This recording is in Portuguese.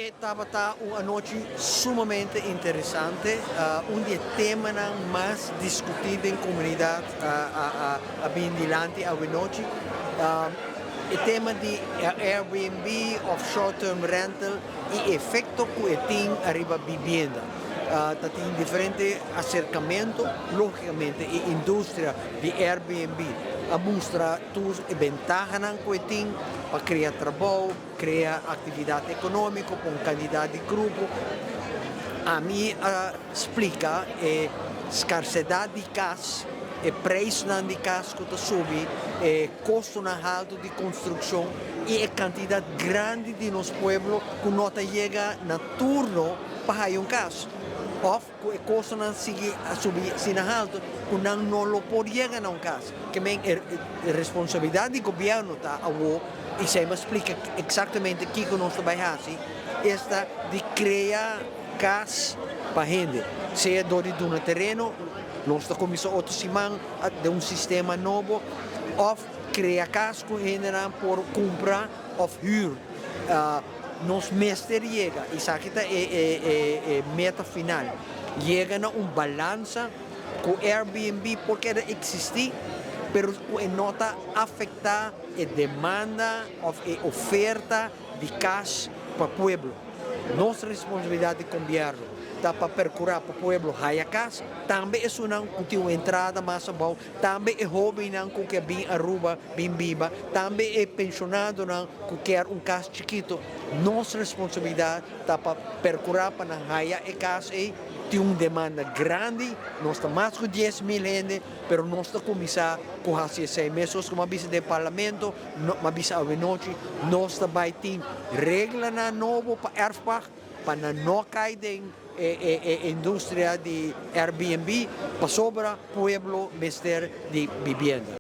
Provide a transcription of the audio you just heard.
estava uma noite sumamente interessante, um dos temas mais discutidos em comunidade bem adiante a noite. O tema de Airbnb, of short-term rental e efeito que tem arriba vivienda. Tem diferentes acercamentos, logicamente, a indústria de Airbnb mostra as vantagens que tem para criar trabalho, criar atividade econômica para uma quantidade de grupo. A mim explica a escassez de casa, o preço de casa que está subindo, o custo alto de construção e a quantidade grande de nosso povo que não chega no turno para ir casa. Of o custo não sigue a subir sin alto, que não pode chegar a casa. Que a responsabilidade do governo está a e se me explica exatamente o que nós estamos fazendo, esta de criar casa para a gente, seja dentro de um terreno, nós estamos começando outra semana de um sistema novo, ou criar casa que a gente por comprar ou huur. Nos mestre chega, e isso aqui é a meta final, chega a uma balança com o Airbnb, porque existe, mas não está afetar a demanda ou a oferta de casa para o povo. Nossa responsabilidade de governo está para procurar para o povo a casa, também é uma entrada mais boa, também é jovem que bem Aruba, bem viva, também é pensionado que quer casa chiquito. Nossa responsabilidade está para procurar para a casa e tem uma demanda grande, nós estamos mais de 10.000 gente, mas nós estamos começando com as 6 meses, como a visa do parlamento, a visa a noite, nós estamos ter regras novas para Erfbach, para não cair a indústria de Airbnb, para sobra o povo mestre de vivienda.